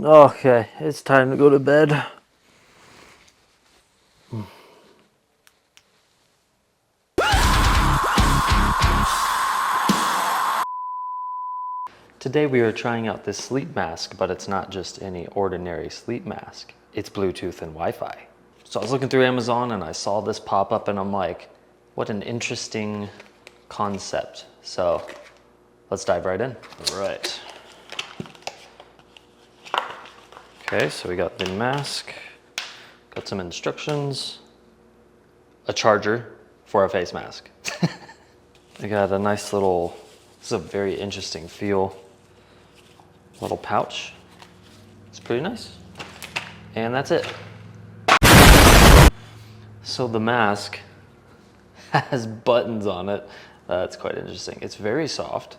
Okay, it's time to go to bed. Today we are trying out this sleep mask, but it's not just any ordinary sleep mask. It's Bluetooth and Wi-Fi. So I was looking through Amazon and I saw this pop up and I'm like, what an interesting concept. So let's dive right in. All right. Okay, so we got the mask, got some instructions, a charger for a face mask. I got a nice little, this is a very interesting feel, little pouch. It's pretty nice. And that's it. So the mask has buttons on it. That's quite interesting. It's very soft.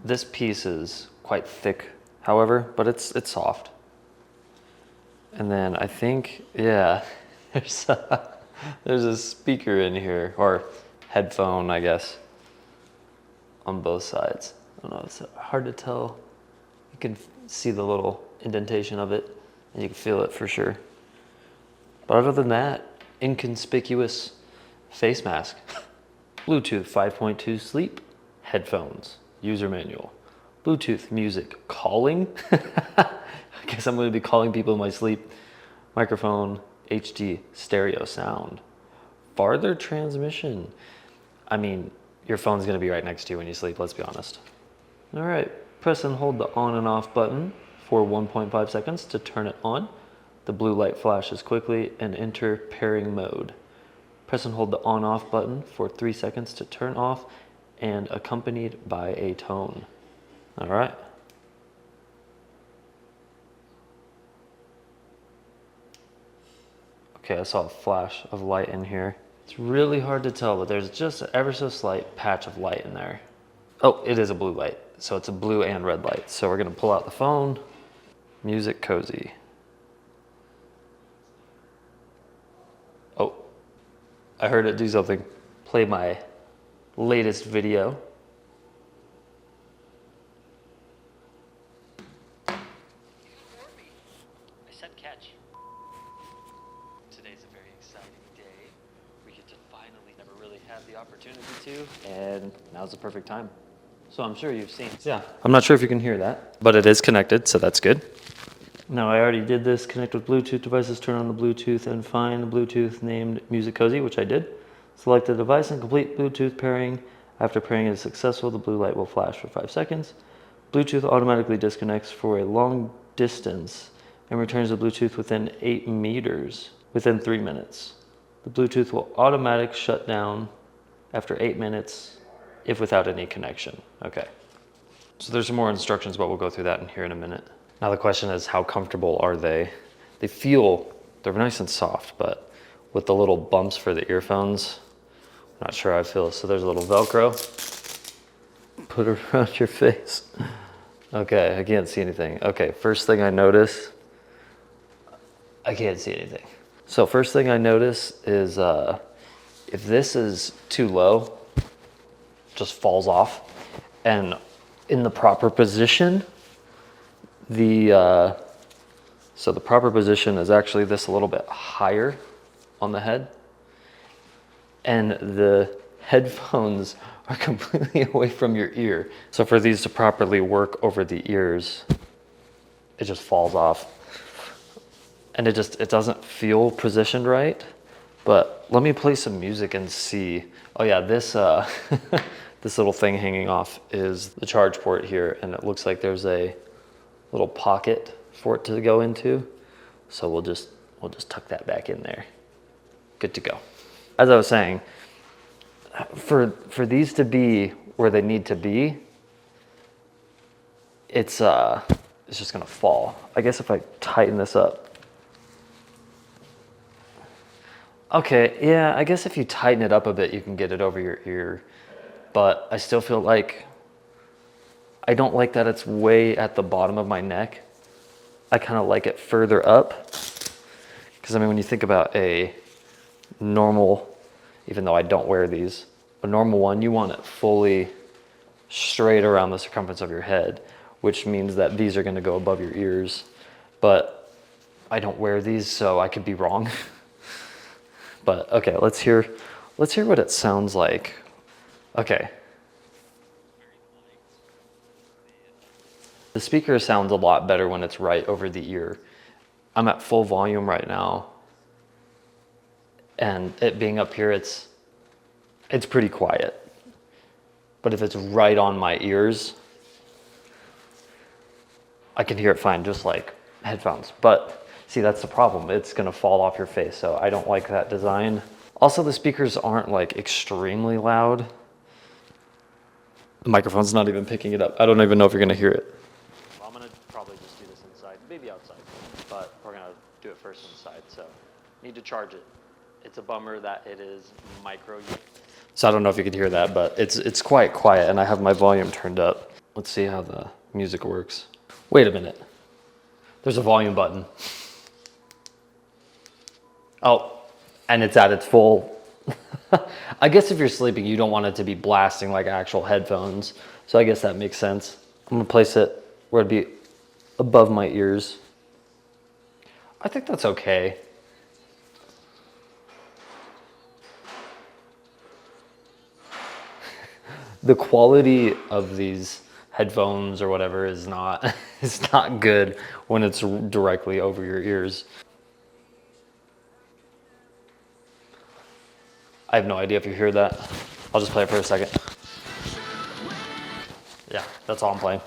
This piece is quite thick, however, but it's soft. And then I think, yeah, there's a speaker in here, or headphone, I guess, on both sides. I don't know, it's hard to tell. You can see the little indentation of it, and you can feel it for sure. But other than that, inconspicuous face mask. Bluetooth 5.2 sleep, headphones, user manual, Bluetooth music, calling. I guess I'm going to be calling people in my sleep. Microphone, HD, stereo sound, farther transmission. I mean, your phone's going to be right next to you when you sleep, let's be honest. All right, press and hold the on and off button for 1.5 seconds to turn it on. The blue light flashes quickly and enter pairing mode. Press and hold the on-off button for 3 seconds to turn off and accompanied by a tone. All right. Okay, I saw a flash of light in here. It's really hard to tell, but there's just an ever so slight patch of light in there. Oh, it is a blue light. So it's a blue and red light. So we're gonna pull out the phone. Musicozy. Oh, I heard it do something. Play my latest video. I said catch. Today's a very exciting day. We get to finally never really have the opportunity to, and now's the perfect time. So I'm sure you've seen. Yeah. I'm not sure if you can hear that, but it is connected, so that's good. Now I already did this, connect with Bluetooth devices, turn on the Bluetooth and find the Bluetooth named Musicozy, which I did. Select the device and complete Bluetooth pairing. After pairing is successful, the blue light will flash for 5 seconds. Bluetooth automatically disconnects for a long distance and returns the Bluetooth within 8 meters within 3 minutes. The Bluetooth will automatically shut down after 8 minutes if without any connection. Okay. So there's some more instructions, but we'll go through that in here in a minute. Now the question is, how comfortable are they? They're nice and soft, but with the little bumps for the earphones, I'm not sure how I feel. So there's a little Velcro. Put it around your face. Okay, I can't see anything. Okay, first thing I notice, I can't see anything. So first thing I notice is if this is too low, it just falls off. And in the proper position, so the proper position is actually this a little bit higher on the head, and the headphones are completely away from your ear. So for these to properly work over the ears, it just falls off, and it doesn't feel positioned right. But let me play some music and see. Oh yeah, this this little thing hanging off is the charge port here, and it looks like there's a little pocket for it to go into. So we'll just tuck that back in there. Good to go. As I was saying, for these to be where they need to be, it's just gonna fall. I guess if I tighten this up. Okay, yeah, I guess if you tighten it up a bit, you can get it over your ear. But I still feel like I don't like that it's way at the bottom of my neck. I kind of like it further up. Because I mean, when you think about a normal, even though I don't wear these, a normal one, you want it fully straight around the circumference of your head. which means that these are gonna go above your ears. But I don't wear these, so I could be wrong. But okay, let's hear what it sounds like. Okay. The speaker sounds a lot better when it's right over the ear. I'm at full volume right now, and it being up here, it's pretty quiet. But if it's right on my ears, I can hear it fine, just like headphones. But see, that's the problem. It's gonna fall off your face, so I don't like that design. Also, the speakers aren't like extremely loud. The microphone's not even picking it up. I don't even know if you're gonna hear it. Well, I'm gonna probably just do this inside, maybe outside, but we're gonna do it first inside, so need to charge it. It's a bummer that it is micro. So I don't know if you can hear that, but it's quite quiet, and I have my volume turned up. Let's see how the music works. Wait a minute. There's a volume button. Oh, and it's at its full. I guess if you're sleeping, you don't want it to be blasting like actual headphones. So I guess that makes sense. I'm gonna place it where it'd be above my ears. I think that's okay. The quality of these headphones or whatever is not good when it's directly over your ears. I have no idea if you hear that. I'll just play it for a second. Yeah, that's all I'm playing.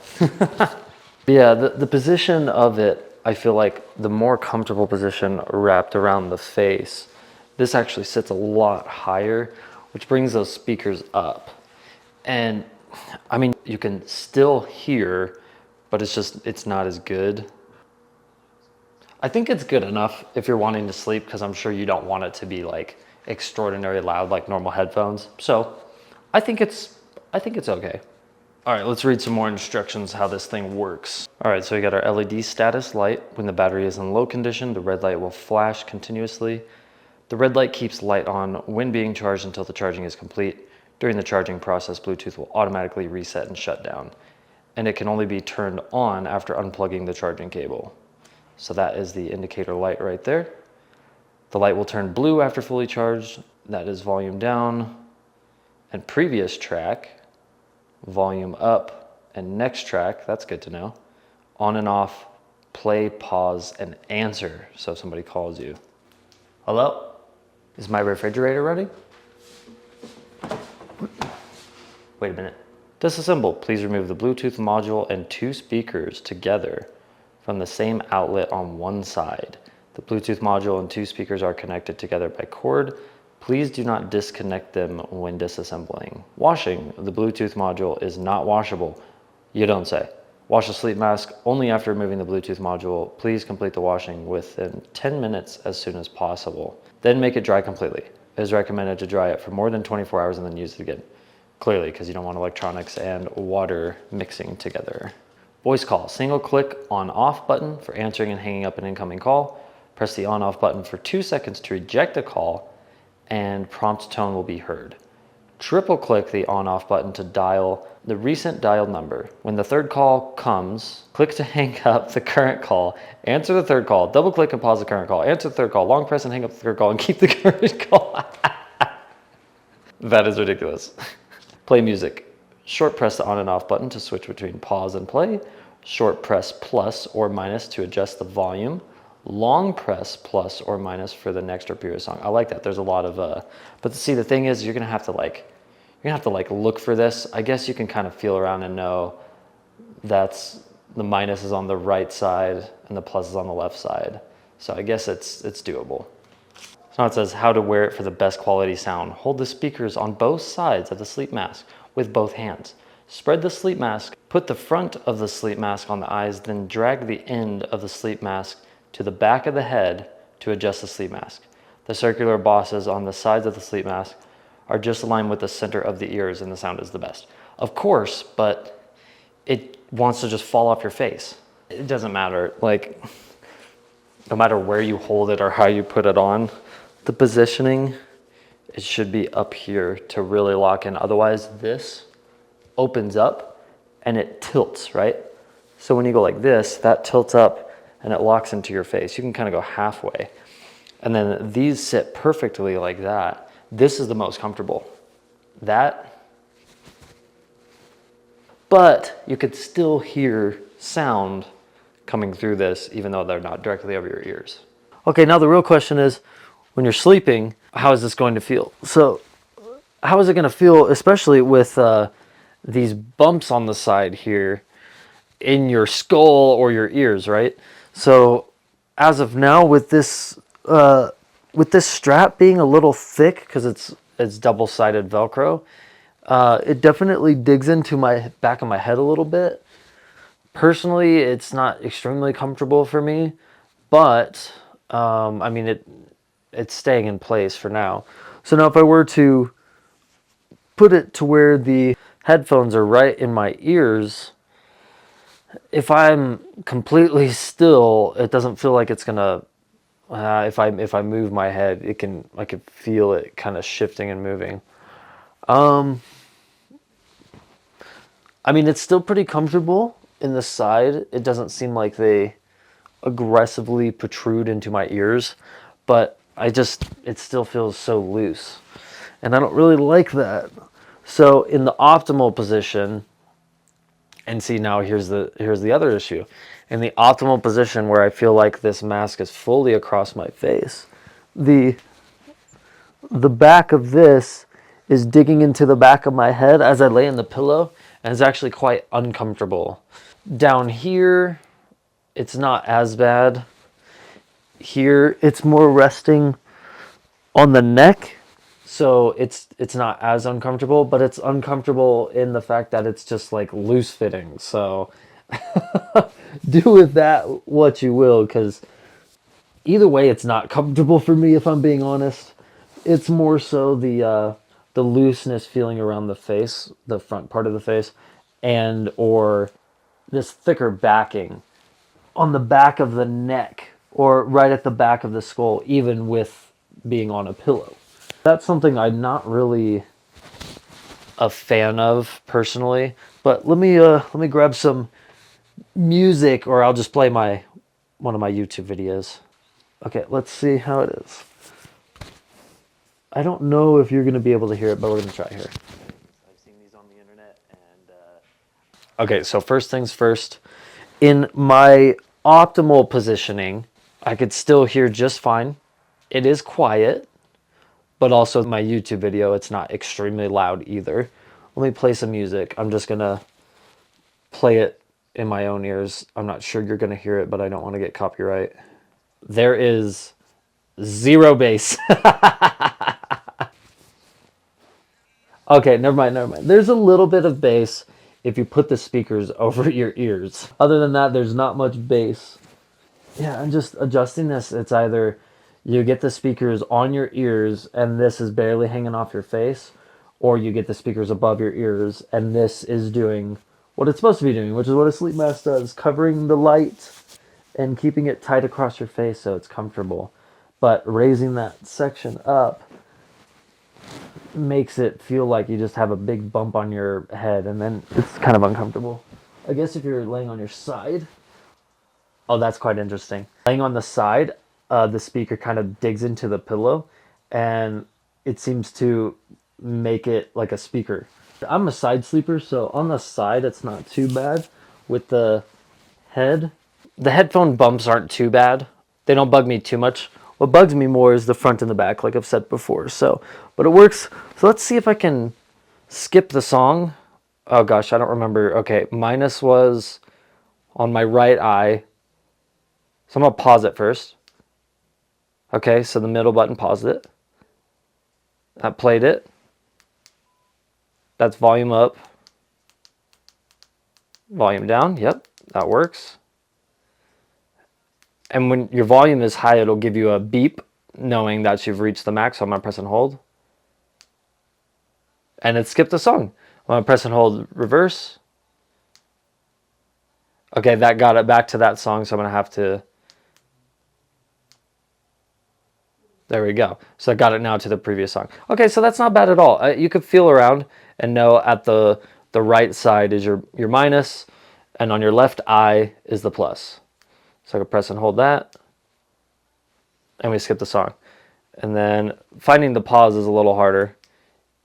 Yeah, the position of it, I feel like the more comfortable position wrapped around the face. This actually sits a lot higher, which brings those speakers up. And I mean, you can still hear, but it's not as good. I think it's good enough if you're wanting to sleep, because I'm sure you don't want it to be like extraordinarily loud like normal headphones. So I think it's okay. All right, let's read some more instructions how this thing works. All right, so we got our LED status light. When the battery is in low condition, the red light will flash continuously. The red light keeps light on when being charged until the charging is complete. During the charging process, Bluetooth will automatically reset and shut down, and it can only be turned on after unplugging the charging cable. So that is the indicator light right there. The light will turn blue after fully charged. That is volume down, and previous track, volume up, and next track, that's good to know, on and off, play, pause, and answer. So if somebody calls you. Hello? Is my refrigerator running? Wait a minute. Disassemble. Please remove the Bluetooth module and 2 speakers together from the same outlet on one side. The Bluetooth module and 2 speakers are connected together by cord. Please do not disconnect them when disassembling. Washing. The Bluetooth module is not washable. You don't say. Wash the sleep mask only after removing the Bluetooth module. Please complete the washing within 10 minutes as soon as possible. Then make it dry completely. It is recommended to dry it for more than 24 hours and then use it again. Clearly, because you don't want electronics and water mixing together. Voice call. Single click on off button for answering and hanging up an incoming call. Press the on off button for 2 seconds to reject a call, and prompt tone will be heard. Triple click the on off button to dial the recent dialed number. When the third call comes, click to hang up the current call, answer the third call, double click and pause the current call, answer the third call, long press and hang up the third call, and keep the current call. That is ridiculous. Play music. Short press the on and off button to switch between pause and play. Short press plus or minus to adjust the volume. Long press plus or minus for the next or previous song. I like that. There's a lot of, but see, the thing is, you're gonna have to look for this. I guess you can kind of feel around and know that's the minus is on the right side and the plus is on the left side. So I guess it's doable. So now it says how to wear it for the best quality sound. Hold the speakers on both sides of the sleep mask with both hands. Spread the sleep mask. Put the front of the sleep mask on the eyes, then drag the end of the sleep mask to the back of the head to adjust the sleep mask. The circular bosses on the sides of the sleep mask are just aligned with the center of the ears, and the sound is the best. Of course, but it wants to just fall off your face. It doesn't matter. Like, no matter where you hold it or how you put it on, the positioning, it should be up here to really lock in. Otherwise, this opens up and it tilts, right? So when you go like this, that tilts up and it locks into your face. You can kind of go halfway. And then these sit perfectly like that. This is the most comfortable. That, but you could still hear sound coming through this, even though they're not directly over your ears. Okay, now the real question is, when you're sleeping, how is this going to feel? So how is it going to feel, especially with these bumps on the side here in your skull or your ears, right? So as of now, with this strap being a little thick because it's double-sided Velcro, it definitely digs into my back of my head a little bit. Personally, it's not extremely comfortable for me, but I mean it's staying in place for now. So now if I were to put it to where the headphones are right in my ears, if I'm completely still, it doesn't feel like it's gonna. If I move my head, I can feel it kind of shifting and moving. I mean, it's still pretty comfortable in the side. It doesn't seem like they aggressively protrude into my ears, but it still feels so loose, and I don't really like that. So in the optimal position, and see, now here's the other issue. In the optimal position where I feel like this mask is fully across my face, the back of this is digging into the back of my head as I lay in the pillow, and it's actually quite uncomfortable. Down here, it's not as bad. Here, it's more resting on the neck, so it's not as uncomfortable, but it's uncomfortable in the fact that it's just like loose fitting. So do with that what you will, because either way, it's not comfortable for me, if I'm being honest. It's more so the looseness feeling around the face, the front part of the face, and or this thicker backing on the back of the neck or right at the back of the skull, even with being on a pillow. That's something I'm not really a fan of personally. But let me grab some music, or I'll just play one of my YouTube videos. Okay, let's see how it is. I don't know if you're going to be able to hear it, but we're going to try here. I've seen these on the internet, and okay, so first things first. In my optimal positioning, I could still hear just fine. It is quiet, but also my YouTube video, it's not extremely loud either. Let me play some music. I'm just going to play it in my own ears. I'm not sure you're going to hear it, but I don't want to get copyright. There is zero bass. Okay, never mind. There's a little bit of bass if you put the speakers over your ears. Other than that, there's not much bass. Yeah, I'm just adjusting this. It's either you get the speakers on your ears and this is barely hanging off your face, or you get the speakers above your ears and this is doing what it's supposed to be doing, which is what a sleep mask does, covering the light and keeping it tight across your face so it's comfortable. But raising that section up makes it feel like you just have a big bump on your head, and then it's kind of uncomfortable. I guess if you're laying on your side, oh, that's quite interesting. Laying on the side, the speaker kind of digs into the pillow, and it seems to make it like a speaker. I'm a side sleeper, so on the side, it's not too bad. With the head, the headphone bumps aren't too bad. They don't bug me too much. What bugs me more is the front and the back, like I've said before. So, but it works. So let's see if I can skip the song. Oh gosh, I don't remember. Okay, minus was on my right eye. So I'm gonna pause it first. Okay, so the middle button paused it. That played it. That's volume up. Volume down. Yep, that works. And when your volume is high, it'll give you a beep knowing that you've reached the max. So I'm going to press and hold. And it skipped the song. I'm going to press and hold reverse. Okay, that got it back to that song. So I'm going to have to... There we go. So I got it now to the previous song. Okay, so that's not bad at all. You could feel around and know at the right side is your minus. and on your left eye is the plus. So I can press and hold that, and we skip the song. And then finding the pause is a little harder.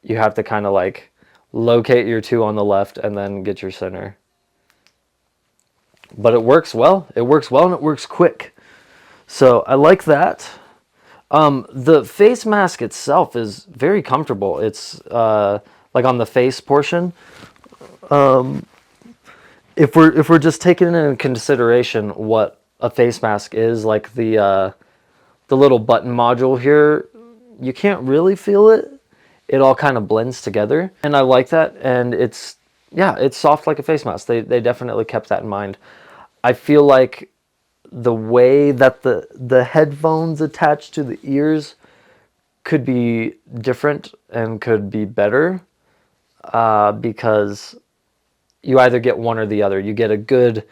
You have to kind of like locate your 2 on the left and then get your center. But it works well. It works well and it works quick. So I like that. The face mask itself is very comfortable. It's like on the face portion. If we're just taking into consideration what a face mask is, like the little button module here, you can't really feel it. It all kind of blends together, and I like that. And it's soft like a face mask. They definitely kept that in mind. I feel like the way that the headphones attached to the ears could be different and could be better, because you either get one or the other. You get a good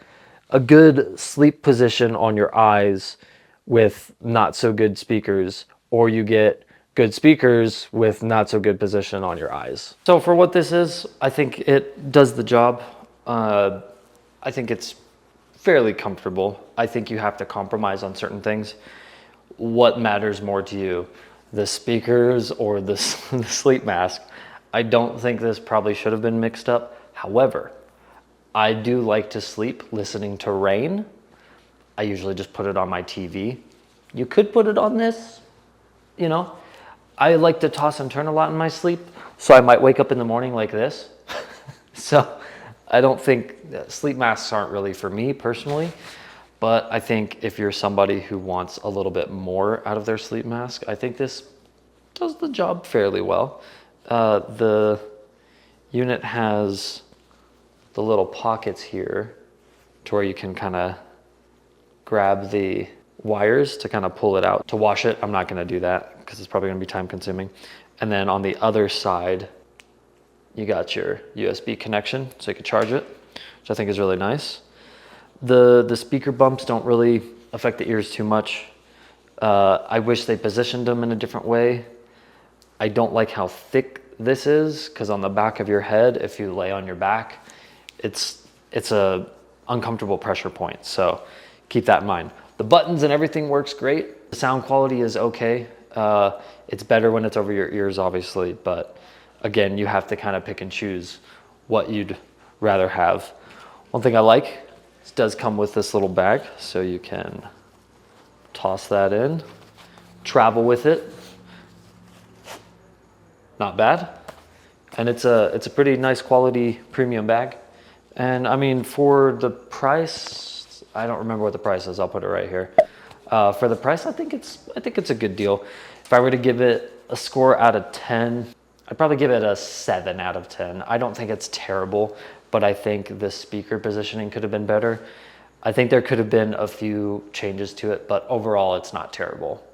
sleep position on your eyes with not so good speakers, or you get good speakers with not so good position on your eyes. So for what this is, I think it does the job. I think it's fairly comfortable. I think you have to compromise on certain things. What matters more to you, the speakers or the sleep mask? I don't think this probably should have been mixed up. However, I do like to sleep listening to rain. I usually just put it on my TV. You could put it on this, you know. I like to toss and turn a lot in my sleep, so I might wake up in the morning like this. So I don't think sleep masks aren't really for me personally, but I think if you're somebody who wants a little bit more out of their sleep mask, I think this does the job fairly well. The unit has the little pockets here to where you can kind of grab the wires to kind of pull it out. To wash it, I'm not going to do that because it's probably going to be time consuming. And then on the other side, you got your USB connection so you can charge it, which I think is really nice. The speaker bumps don't really affect the ears too much. I wish they positioned them in a different way. I don't like how thick this is, because on the back of your head, if you lay on your back, it's a uncomfortable pressure point. So keep that in mind. The buttons and everything works great. The sound quality is okay. It's better when it's over your ears, obviously, but again, you have to kind of pick and choose what you'd rather have. One thing I like, it does come with this little bag, so you can toss that in, travel with it. Not bad. And it's a pretty nice quality premium bag. And I mean, for the price, I don't remember what the price is. I'll put it right here. For the price, I think it's a good deal. If I were to give it a score out of 10, I'd probably give it a 7 out of 10. I don't think it's terrible, but I think the speaker positioning could have been better. I think there could have been a few changes to it, but overall it's not terrible.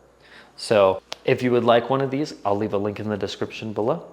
So if you would like one of these, I'll leave a link in the description below.